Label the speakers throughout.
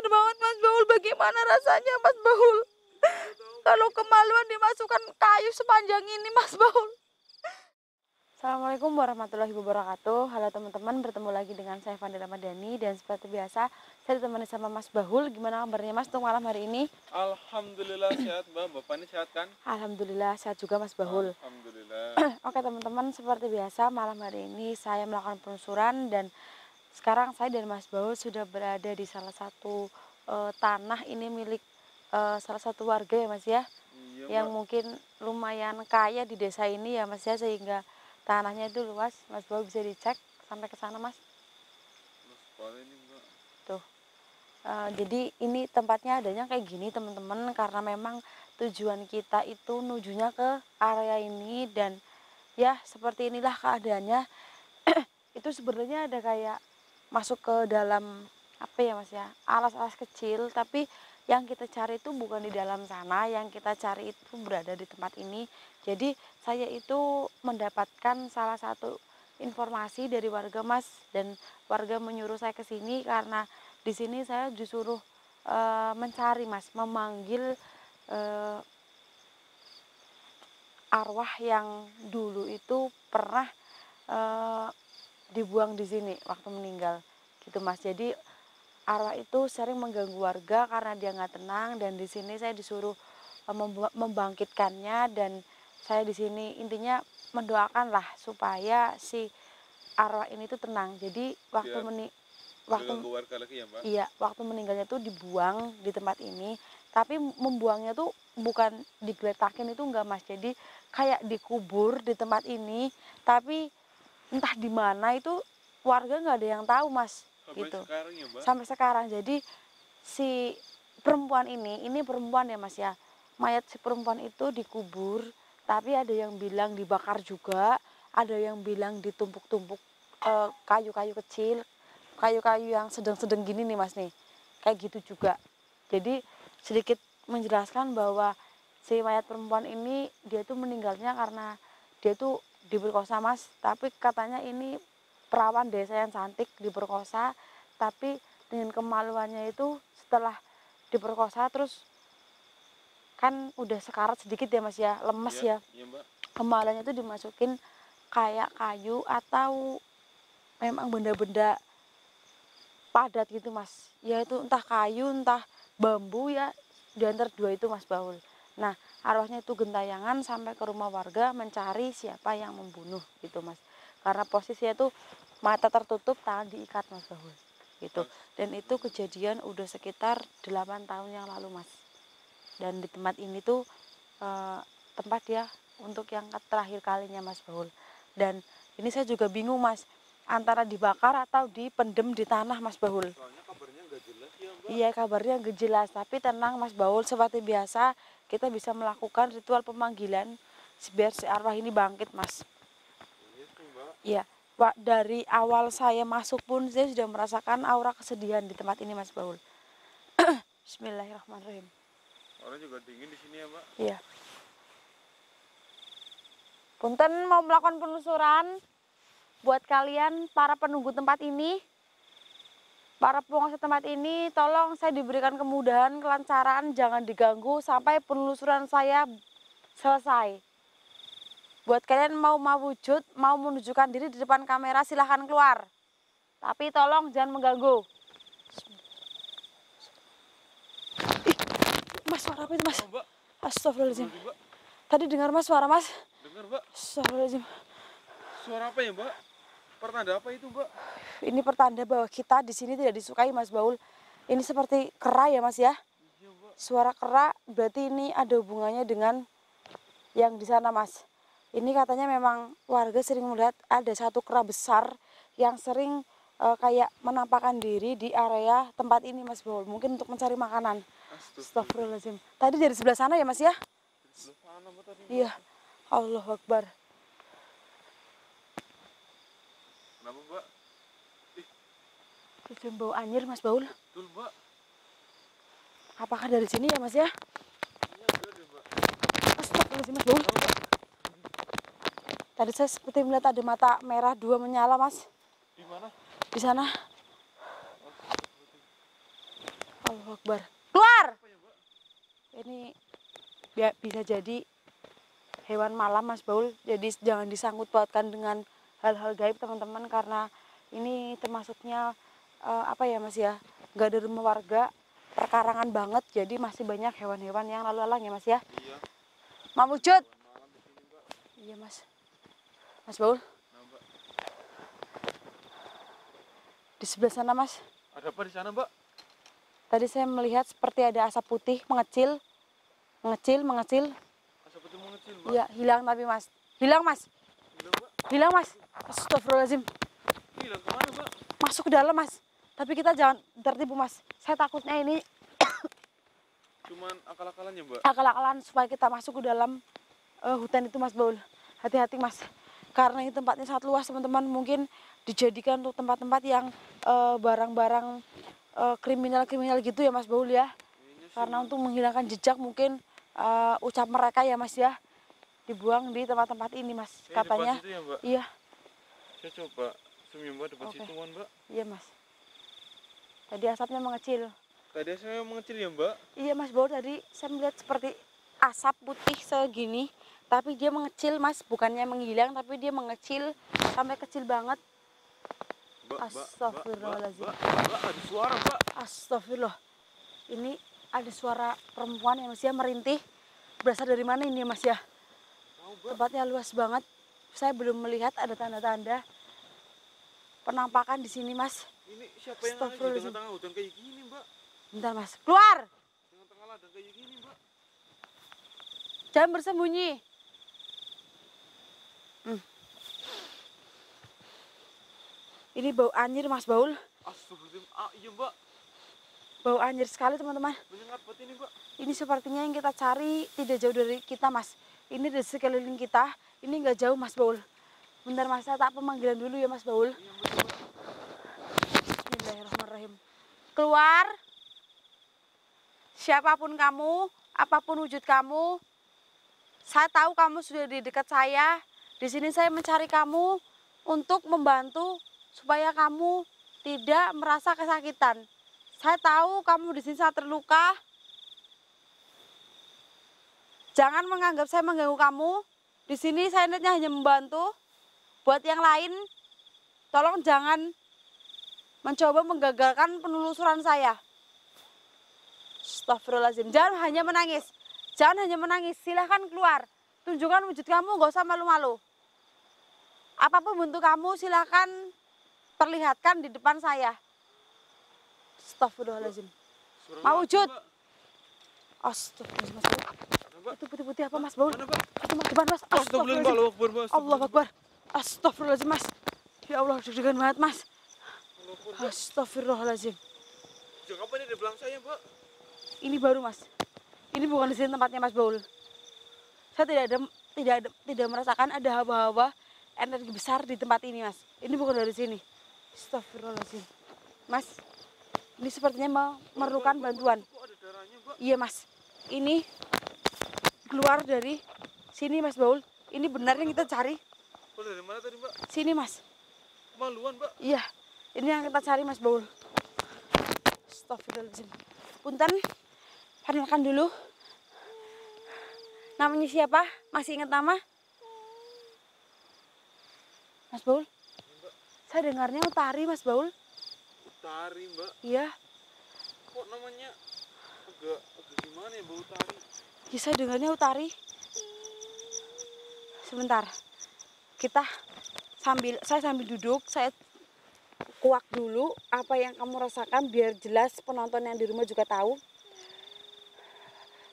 Speaker 1: khawatir banget Mas Baul. Bagaimana rasanya Mas Baul? Kalau kemaluan dimasukkan kayu sepanjang ini Mas Baul. Assalamualaikum warahmatullahi wabarakatuh. Halo teman-teman, bertemu lagi dengan saya Fandi Ramadhani. Dan seperti biasa, saya ditemani sama Mas Baul. Gimana kabarnya Mas untuk malam hari ini?
Speaker 2: Alhamdulillah sehat Mbak. Bapak ini sehat kan?
Speaker 1: Alhamdulillah sehat juga Mas Baul.
Speaker 2: Alhamdulillah.
Speaker 1: Oke teman-teman, seperti biasa malam hari ini saya melakukan penelusuran. Dan sekarang saya dan Mas Baul sudah berada di salah satu tanah ini milik salah satu warga ya Mas ya.
Speaker 2: Iya,
Speaker 1: Yang
Speaker 2: Mbak.
Speaker 1: mungkin lumayan kaya di desa ini ya Mas ya, sehingga tanahnya itu luas. Mas Baul bisa dicek sampai ke sana Mas.
Speaker 2: Luas sekali ini Mbak.
Speaker 1: Tuh. Jadi ini tempatnya adanya kayak gini teman-teman, karena memang tujuan kita itu nujunya ke area ini. Dan ya seperti inilah keadaannya. Itu sebenarnya ada kayak masuk ke dalam apa ya Mas ya, alas-alas kecil, tapi yang kita cari itu bukan di dalam sana, yang kita cari itu berada di tempat ini. Jadi saya itu mendapatkan salah satu informasi dari warga Mas, dan warga menyuruh saya ke sini karena di sini saya disuruh mencari Mas, memanggil arwah yang dulu itu pernah dibuang di sini waktu meninggal gitu Mas. Jadi arwah itu sering mengganggu warga karena dia nggak tenang, dan di sini saya disuruh membangkitkannya. Dan saya di sini intinya mendoakan lah supaya si arwah ini tuh tenang. Jadi waktu
Speaker 2: Ganggu warga lagi ya Mbak?
Speaker 1: iya, waktu meninggalnya tuh dibuang di tempat ini, tapi membuangnya tuh bukan digeletakin, itu enggak Mas. Jadi kayak dikubur di tempat ini, tapi entah di mana itu warga nggak ada yang tahu Mas.
Speaker 2: Sampai
Speaker 1: gitu
Speaker 2: sekarang ya Mbak?
Speaker 1: Sampai sekarang. Jadi si perempuan ini perempuan ya Mas ya, mayat si perempuan itu dikubur, tapi ada yang bilang dibakar juga, ada yang bilang ditumpuk-tumpuk kayu-kayu kecil, kayu-kayu yang sedang-sedang gini nih Mas nih, kayak gitu juga. Jadi sedikit menjelaskan bahwa si mayat perempuan ini dia tuh meninggalnya karena dia tuh diperkosa Mas, tapi katanya ini perawan desa yang cantik diperkosa, tapi dengan kemaluannya itu setelah diperkosa terus kan udah sekarat sedikit ya Mas ya, lemes ya.
Speaker 2: Iya Mbak.
Speaker 1: Kemaluannya itu dimasukin kayak kayu atau memang benda-benda padat gitu Mas, yaitu entah kayu entah bambu ya, di antara dua itu Mas Baul. Nah arwahnya itu gentayangan sampai ke rumah warga mencari siapa yang membunuh gitu Mas, karena posisinya itu mata tertutup, tangan diikat Mas Baul gitu. Dan itu kejadian udah sekitar 8 tahun yang lalu Mas. Dan di tempat ini tuh tempat ya untuk yang terakhir kalinya Mas Baul. Dan ini saya juga bingung Mas, antara dibakar atau dipendem di tanah Mas Baul.
Speaker 2: Soalnya kabarnya nggak jelas ya Mbak?
Speaker 1: Iya kabarnya nggak jelas, tapi tenang Mas Baul, seperti biasa kita bisa melakukan ritual pemanggilan biar si arwah ini bangkit Mas.
Speaker 2: Iya sih Mbak.
Speaker 1: Iya Pak, dari awal saya masuk pun saya sudah merasakan aura kesedihan di tempat ini Mas Baul. Bismillahirrahmanirrahim.
Speaker 2: Orang juga dingin di sini ya Mbak?
Speaker 1: Iya. Punten mau melakukan penelusuran buat kalian para penunggu tempat ini, para penguasa tempat ini, tolong saya diberikan kemudahan, kelancaran, jangan diganggu sampai penelusuran saya selesai. Buat kalian mau wujud, mau menunjukkan diri di depan kamera, silahkan keluar. Tapi tolong jangan mengganggu. Mas, suara apa itu Mas?
Speaker 2: Mbak.
Speaker 1: Astagfirullahaladzim. Tadi dengar Mas suara Mas?
Speaker 2: Dengar Mbak.
Speaker 1: Astagfirullahaladzim.
Speaker 2: Suara apa ya Mbak? Pertanda apa itu Mbak?
Speaker 1: Ini pertanda bahwa kita di sini tidak disukai Mas Baul. Ini seperti kera ya Mas ya?
Speaker 2: Iya Mbak.
Speaker 1: Suara kera berarti ini ada hubungannya dengan yang di sana Mas. Ini katanya memang warga sering melihat ada satu kera besar yang sering kayak menampakkan diri di area tempat ini Mas Baul. Mungkin untuk mencari makanan. Astagfirullahaladzim. Tadi dari sebelah sana ya Mas ya?
Speaker 2: Dari sebelah sana Mbak tadi Mbak.
Speaker 1: Iya. Allahu Akbar.
Speaker 2: Kenapa Mbak?
Speaker 1: Itu bau anjir Mas Baul.
Speaker 2: Betul Mbak.
Speaker 1: Apakah dari sini ya Mas ya?
Speaker 2: Iya benar deh Mbak.
Speaker 1: Astagfirullahaladzim Mas Baul. Tadi saya seperti melihat ada mata merah dua menyala Mas.
Speaker 2: Di mana?
Speaker 1: Di sana. Allahu Akbar. Keluar!
Speaker 2: Apa ya, Mbak?
Speaker 1: Ini bisa jadi hewan malam Mas Baul. Jadi jangan disangkut pautkan dengan hal-hal gaib teman-teman, karena ini termasuknya apa ya Mas ya, nggak ada rumah warga, perkarangan banget, jadi masih banyak hewan-hewan yang lalu lalang ya Mas ya.
Speaker 2: Iya.
Speaker 1: Mak Wujud.
Speaker 2: Malam di sini, Mbak.
Speaker 1: Iya Mas. Mas Baul,
Speaker 2: Nah, Mbak.
Speaker 1: di sebelah sana Mas.
Speaker 2: Ada apa di sana, Mbak?
Speaker 1: Tadi saya melihat seperti ada asap putih mengecil. Mengecil.
Speaker 2: Asap itu mengecil, Mbak.
Speaker 1: Iya, hilang tapi Mas. Hilang Mas.
Speaker 2: Hilang, Mbak.
Speaker 1: Hilang Mas. Astagfirullahaladzim.
Speaker 2: Hilang kemana, Mbak?
Speaker 1: Masuk ke dalam Mas. Tapi kita jangan tertipu Mas. Saya takutnya ini
Speaker 2: Cuman akal-akalannya, Mbak.
Speaker 1: akal-akalan supaya kita masuk ke dalam hutan itu Mas Baul. Hati-hati Mas. Karena ini tempatnya sangat luas teman-teman. Mungkin dijadikan untuk tempat-tempat yang barang-barang kriminal-kriminal gitu ya Mas Baul ya.
Speaker 2: Kayaknya sih,
Speaker 1: Karena
Speaker 2: Mbak.
Speaker 1: untuk menghilangkan jejak mungkin ucap mereka ya Mas ya. Dibuang di tempat-tempat ini Mas.
Speaker 2: Kayaknya
Speaker 1: Katanya.
Speaker 2: depan situ ya, Mbak.
Speaker 1: Iya,
Speaker 2: Saya coba zoom ya, Mbak, depan
Speaker 1: Oke.
Speaker 2: situ kan, Mbak.
Speaker 1: iya Mas. Tadi asapnya mengecil.
Speaker 2: Tadi saya mengecil ya, Mbak.
Speaker 1: Iya Mas Baul, tadi saya melihat seperti asap putih segini, tapi dia mengecil Mas, bukannya menghilang tapi dia mengecil sampai kecil banget.
Speaker 2: Mbak,
Speaker 1: Astagfirullahaladzim.
Speaker 2: Mbak, ada suara, Mbak.
Speaker 1: Astagfirullah. Ini ada suara perempuan yang masih merintih. Berasal dari mana ini Mas ya?
Speaker 2: Tahu, Mbak.
Speaker 1: Tempatnya luas banget. Saya belum melihat ada tanda-tanda penampakan di sini Mas.
Speaker 2: Ini siapa yang ada di
Speaker 1: Astagfirullahaladzim.
Speaker 2: tengah-tengah hutan kayak gini, Mbak?
Speaker 1: Bentar Mas, keluar!
Speaker 2: Tengah-tengah ladang kayak gini, Mbak.
Speaker 1: Jangan bersembunyi. Ini bau anjir Mas Baul.
Speaker 2: Astagfirullahaladzim. Ah, iya, Mbak.
Speaker 1: Bau anjir sekali teman-teman.
Speaker 2: Menyengat banget ini, Mbak.
Speaker 1: Ini sepertinya yang kita cari tidak jauh dari kita Mas. Ini di sekeliling kita. Ini nggak jauh Mas Baul. Bentar Mas, saya tak pemanggilan dulu ya Mas Baul.
Speaker 2: Iya, betul, Mbak.
Speaker 1: Bismillahirrahmanirrahim. Keluar. Siapapun kamu, apapun wujud kamu. Saya tahu kamu sudah di dekat saya. Di sini saya mencari kamu untuk membantu supaya kamu tidak merasa kesakitan. Saya tahu kamu di sini sangat terluka. Jangan menganggap saya mengganggu kamu. Di sini saya niatnya hanya membantu. Buat yang lain, tolong jangan mencoba menggagalkan penelusuran saya. Astagfirullahaladzim. Jangan hanya menangis. Jangan hanya menangis. Silahkan keluar. Tunjukkan wujud kamu, gak usah malu-malu. Apapun bentuk kamu, silahkan perlihatkan di depan saya. Astagfirullahaladzim.
Speaker 2: Suara
Speaker 1: Mau
Speaker 2: lagi,
Speaker 1: wujud?
Speaker 2: Mbak.
Speaker 1: Astagfirullahaladzim Mas Baul.
Speaker 2: Mana, Mbak?
Speaker 1: Itu putih-putih apa Mas Baul?
Speaker 2: Mana, Mbak?
Speaker 1: Itu Mas depan Mas.
Speaker 2: Astagfirullahaladzim, Mbak. Allahu Akbar, Mbak.
Speaker 1: Allah Akbar. Astagfirullahaladzim Mas. Ya Allah, deg-degan banget Mas.
Speaker 2: Allahu Akbar, Mbak.
Speaker 1: Astagfirullahaladzim.
Speaker 2: Sejak kapan ini di belakang saya, Mbak?
Speaker 1: Ini baru Mas. Ini bukan di sini tempatnya Mas Baul. Saya tidak merasakan ada hawa-hawa energi besar di tempat ini Mas. Ini bukan dari sini. Astagfirullahaladzim. Mas, ini sepertinya memerlukan bantuan.
Speaker 2: Kok ada darahnya, Mbak?
Speaker 1: Iya Mas. Ini keluar dari sini Mas Baul. Ini benar yang kita cari.
Speaker 2: Kok dari mana tadi, Mbak?
Speaker 1: Sini Mas.
Speaker 2: Kemaluan, Mbak.
Speaker 1: Iya. Ini yang kita cari Mas Baul. Astagfirullahaladzim. Punten. Perkenalkan dulu. Namanya siapa? Masih ingat nama? Mas Baul? Saya dengarnya Utari Mas Baul.
Speaker 2: Utari, Mbak.
Speaker 1: Iya.
Speaker 2: Kok namanya agak gimana ya, Mbak, Utari?
Speaker 1: Ya, saya dengarnya Utari. Sebentar. Saya sambil duduk, saya kuak dulu apa yang kamu rasakan biar jelas penonton yang di rumah juga tahu.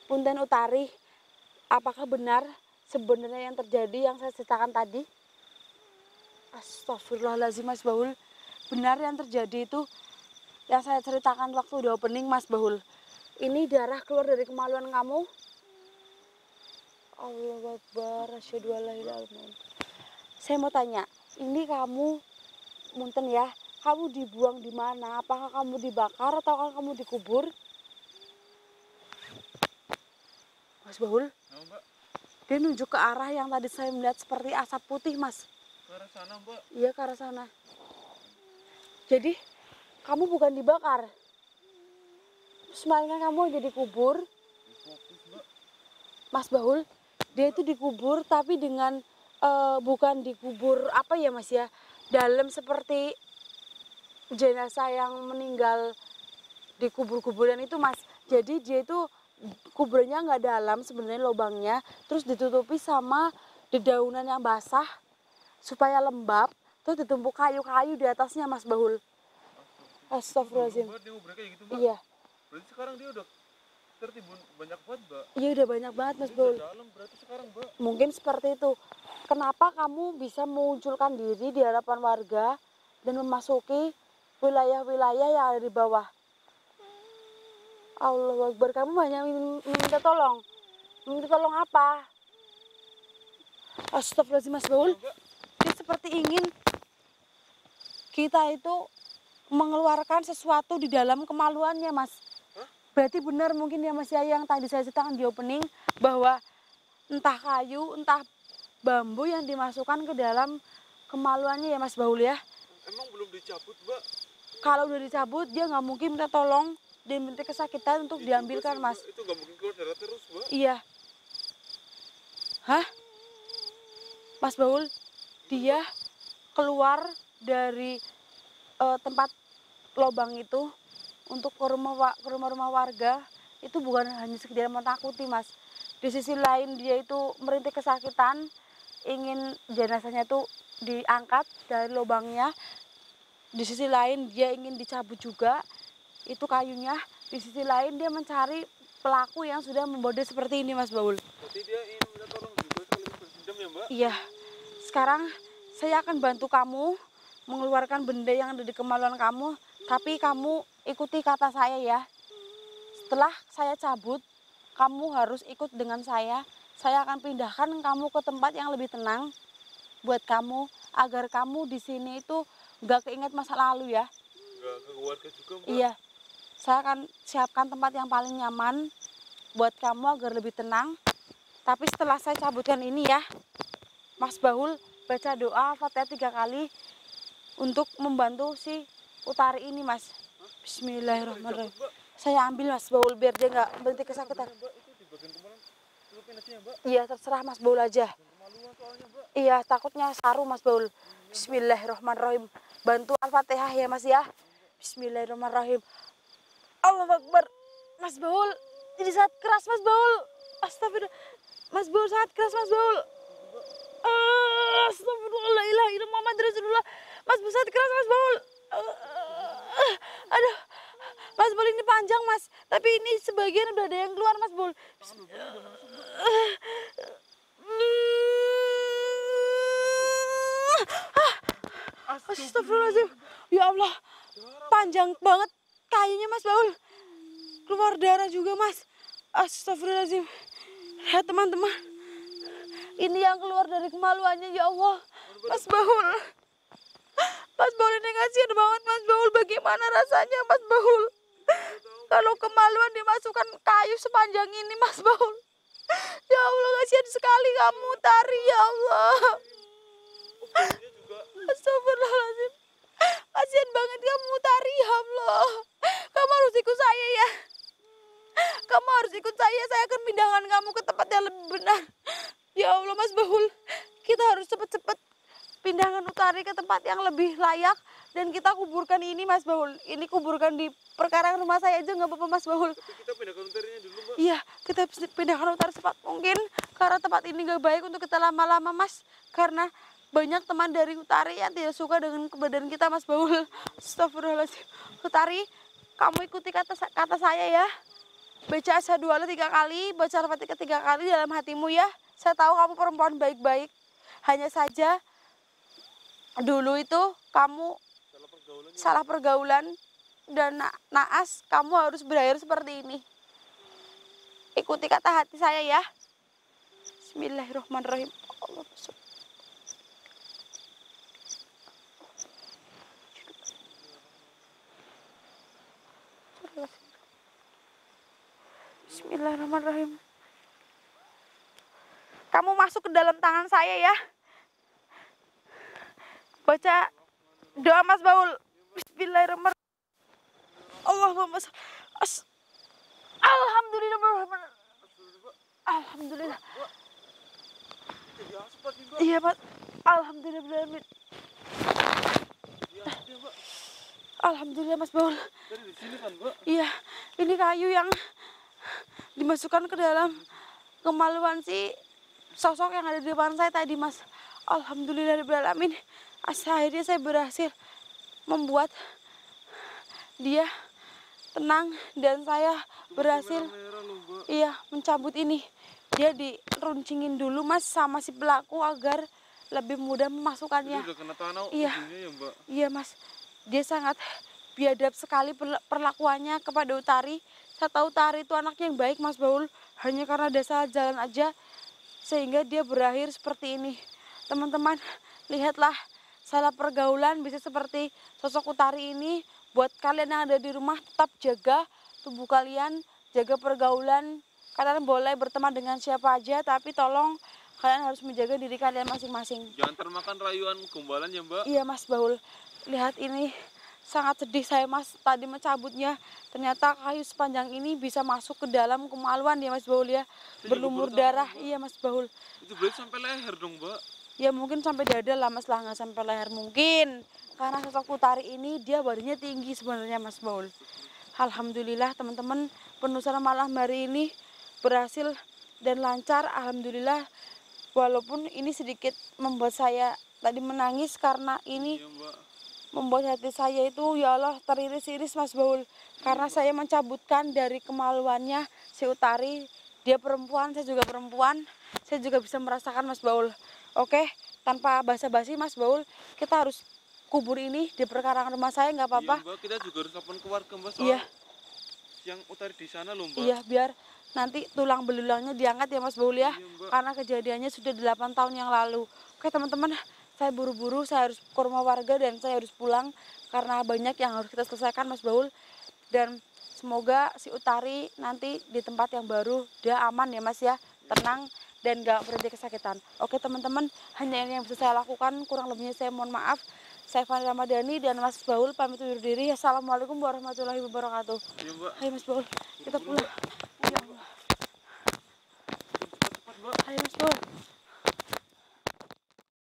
Speaker 1: Punten Utari, apakah benar sebenarnya yang terjadi yang saya ceritakan tadi? Astagfirullahaladzim Mas Baul. Benar yang terjadi itu yang saya ceritakan waktu udah opening Mas Baul. Ini darah keluar dari kemaluan kamu. Allahu Akbar, asyhadu an la ilaha illallah. Saya mau tanya, ini kamu punten ya, kamu dibuang di mana? Apakah kamu dibakar atau kamu dikubur? Mas Baul,
Speaker 2: Nah, Mbak.
Speaker 1: dia nunjuk ke arah yang tadi saya melihat seperti asap putih, Mas.
Speaker 2: Ke arah sana, Mbak.
Speaker 1: Iya, ke arah sana. Jadi, kamu bukan dibakar. Terus kemarin kan kamu jadi kubur,
Speaker 2: Fokus mbak.
Speaker 1: Mas Baul. Dia itu dikubur tapi dengan bukan dikubur apa ya Mas ya, dalam seperti jenazah yang meninggal di kubur-kuburan itu Mas. Jadi dia itu kuburnya nggak dalam sebenarnya lubangnya, terus ditutupi sama dedaunan yang basah supaya lembab, terus ditumpuk kayu-kayu di atasnya Mas Baul. Astagfirullahaladzim.
Speaker 2: Mbak, dia ngobrol kayak gitu mbak.
Speaker 1: Iya,
Speaker 2: Berarti sekarang dia udah tertimbun banyak banget mbak.
Speaker 1: iya udah banyak banget Mas
Speaker 2: Dia
Speaker 1: Baul.
Speaker 2: udah dalam berarti sekarang mbak.
Speaker 1: Mungkin seperti itu. Kenapa kamu bisa mengunculkan diri di hadapan warga dan memasuki wilayah-wilayah yang ada di bawah? Allahu Akbar, kamu hanya minta tolong. Minta tolong apa? Astagfirullahaladzim Mas Baul.
Speaker 2: Mbak,
Speaker 1: Dia seperti ingin kita itu mengeluarkan sesuatu di dalam kemaluannya Mas.
Speaker 2: hah?
Speaker 1: Berarti benar mungkin ya Mas ya yang tadi saya ceritakan di opening bahwa entah kayu, entah bambu yang dimasukkan ke dalam kemaluannya ya Mas Baul ya.
Speaker 2: Emang belum dicabut mbak?
Speaker 1: Kalau udah dicabut dia nggak mungkin minta tolong dan minta kesakitan untuk
Speaker 2: Iya juga
Speaker 1: diambilkan
Speaker 2: sih,
Speaker 1: Mas.
Speaker 2: Mbak. Itu nggak mungkin keluar darah terus mbak.
Speaker 1: Iya. Hah? Mas Baul, dia keluar dari tempat lubang itu untuk ke rumah-rumah warga itu bukan hanya sekedar menakuti Mas. Di sisi lain dia itu merintih kesakitan, ingin jenazahnya itu diangkat dari lubangnya. Di sisi lain dia ingin dicabut juga itu kayunya. Di sisi lain dia mencari pelaku yang sudah membodoh seperti ini Mas Baul.
Speaker 2: Berarti dia ingin minta tolong juga sekaligus berendam ya mbak?
Speaker 1: Iya. Sekarang saya akan bantu kamu mengeluarkan benda yang ada di kemaluan kamu, tapi kamu ikuti kata saya ya. Setelah saya cabut, kamu harus ikut dengan saya. Saya akan pindahkan kamu ke tempat yang lebih tenang buat kamu, agar kamu di sini itu nggak keinget masa lalu ya.
Speaker 2: Nggak ke keluarga juga mbak?
Speaker 1: Iya, saya akan siapkan tempat yang paling nyaman buat kamu agar lebih tenang. Tapi setelah saya cabutkan ini ya, Mas Baul baca doa Fatihah 3 kali untuk membantu si Utari ini Mas. Bismillahirrahmanirrahim.
Speaker 2: Dicabut, mbak.
Speaker 1: Saya ambil Mas Baul biar dia nggak berhenti kesakitan.
Speaker 2: Mbak, itu di bagian kemarin celupin aja ya mbak.
Speaker 1: Iya terserah Mas Baul aja.
Speaker 2: Kemaluan soalnya mbak.
Speaker 1: Iya takutnya saru Mas Baul. Bismillahirrahmanirrahim. Bantu Al-Fatihah ya Mas ya. Bismillahirrahmanirrahim. Allahu Akbar. Mas Baul jadi sangat keras Mas Baul. Astagfirullah. Mas Baul sangat keras Mas Baul. Astagfirullah, la ilaha illallah Muhammad Rasulullah. Mas Baul sangat keras Mas Baul. Aduh. Mas Baul ini panjang Mas, tapi ini sebagian udah ada yang keluar Mas Baul. Astagfirullahaladzim. Ya Allah, panjang banget kayunya Mas Baul. Keluar darah juga Mas. Astagfirullahaladzim. Lihat teman-teman. Ini yang keluar dari kemaluannya ya Allah. Mas Baul. Mas Baul ini kasihan banget Mas Baul. Bagaimana rasanya Mas Baul? Kalau kemaluan dimasukkan kayu sepanjang ini Mas Baul. Ya Allah kasihan sekali kamu Tari ya Allah.
Speaker 2: Baunya juga.
Speaker 1: Astagfirullahaladzim. Kasihan banget kamu Tari ya Allah. Kamu harus ikut saya ya. Kamu harus ikut saya akan pindahkan kamu ke tempat yang lebih benar. Ya Allah Mas Baul, kita harus cepat-cepat pindahkan Utari ke tempat yang lebih layak. Dan kita kuburkan ini Mas Baul. Ini kuburkan di perkarangan rumah saya aja nggak apa-apa Mas Baul.
Speaker 2: Tapi kita pindahkan utarinya dulu mbak.
Speaker 1: Iya, kita pindahkan Utari secepat mungkin. Karena tempat ini nggak baik untuk kita lama-lama Mas. Karena banyak teman dari Utari yang tidak suka dengan keberadaan kita Mas Baul. Astagfirullahaladzim. Utari, kamu ikuti kata saya ya. Baca asyhadu alla 3 kali, baca Al-Fatihah 3 kali dalam hatimu ya. Saya tahu kamu perempuan baik-baik. Hanya saja dulu itu kamu salah pergaulan dan naas, kamu harus berakhir seperti ini. Ikuti kata hati saya ya. Bismillahirrahmanirrahim. Allah Bismillahirrahmanirrahim. Kamu masuk ke dalam tangan saya ya. Baca doa Mas Baul. Bismillahirrahmanirrahim. Allahumma Alhamdulillah, Mbak.
Speaker 2: Astagfirullah, Mbak.
Speaker 1: Alhamdulillah.
Speaker 2: Mbak, jadi aspat nih, Mbak.
Speaker 1: Iya, Pak. Alhamdulillah, Mbak.
Speaker 2: Jadi asap ya, Mbak.
Speaker 1: Alhamdulillah, Mas Baul.
Speaker 2: Dari di sini kan, Mbak.
Speaker 1: Iya, ini kayu yang dimasukkan ke dalam kemaluan si sosok yang ada di depan saya tadi, Mas. Alhamdulillahirrahmanirrahim. Akhirnya saya berhasil membuat dia tenang dan saya berhasil
Speaker 2: Merah-merah loh, Mbak.
Speaker 1: iya mencabut ini. Dia diruncingin dulu, Mas, sama si pelaku agar lebih mudah
Speaker 2: Ini
Speaker 1: memasukkannya.
Speaker 2: udah kena tanah
Speaker 1: Iya.
Speaker 2: ujungnya ya, Mbak.
Speaker 1: Iya, Mas. Dia sangat biadab sekali perlakuannya kepada Utari. Saya tahu Utari itu anak yang baik, Mas Baul. Hanya karena dia salah jalan aja sehingga dia berakhir seperti ini. Teman-teman, lihatlah, salah pergaulan bisa seperti sosok Utari ini. Buat kalian yang ada di rumah, tetap jaga tubuh kalian, jaga pergaulan. Kalian boleh berteman dengan siapa aja, tapi tolong kalian harus menjaga diri kalian masing-masing.
Speaker 2: Jangan termakan rayuan gombalan ya, Mbak.
Speaker 1: Iya, Mas Baul. Lihat ini, sangat sedih saya, Mas, tadi mencabutnya. Ternyata kayu sepanjang ini bisa masuk ke dalam kemaluan ya, Mas Baul ya.
Speaker 2: Saya juga
Speaker 1: Berlumur
Speaker 2: baru tahu,
Speaker 1: darah,
Speaker 2: Mbak.
Speaker 1: iya, Mas Baul.
Speaker 2: Itu berarti sampai leher dong, Mbak.
Speaker 1: Ya mungkin sampai dada lah, Mas, lah, nggak sampai leher mungkin. Karena sosok Utari ini dia badannya tinggi sebenarnya, Mas Baul. Alhamdulillah teman-teman, penelusuran malam hari ini berhasil dan lancar. Alhamdulillah, walaupun ini sedikit membuat saya tadi menangis karena ini
Speaker 2: Iya, Mbak.
Speaker 1: membuat hati saya itu ya Allah teriris-iris, Mas Baul, karena saya mencabutkan dari kemaluannya si Utari. Dia perempuan, saya juga perempuan, saya juga bisa merasakan, Mas Baul. Oke, tanpa basa-basi, Mas Baul, kita harus kubur ini di perkarangan rumah saya, nggak apa-apa.
Speaker 2: Iya, Mbak. Kita juga harus telepon keluarga, Mbak. Soal
Speaker 1: Iya.
Speaker 2: yang Utari di sana loh, Mbak.
Speaker 1: Iya, biar nanti tulang belulangnya diangkat ya, Mas Baul ya.
Speaker 2: Iya, Mbak.
Speaker 1: Karena kejadiannya sudah 8 tahun yang lalu. Oke teman-teman, saya buru-buru, saya harus ke rumah warga dan saya harus pulang karena banyak yang harus kita selesaikan, Mas Baul. Dan semoga si Utari nanti di tempat yang baru dia aman ya, Mas ya, tenang dan gak berhenti kesakitan. Oke teman-teman, hanya ini yang bisa saya lakukan, kurang lebihnya saya mohon maaf. Saya Fani Ramadhani dan Mas Baul pamit undur diri. Assalamualaikum warahmatullahi wabarakatuh.
Speaker 2: Iya, Mbak.
Speaker 1: Ayo Mas Baul, kita
Speaker 2: Buru-buru,
Speaker 1: pulang. Ya Allah.
Speaker 2: Cepat-cepat, Mbak.
Speaker 1: Ayo Mas Baul.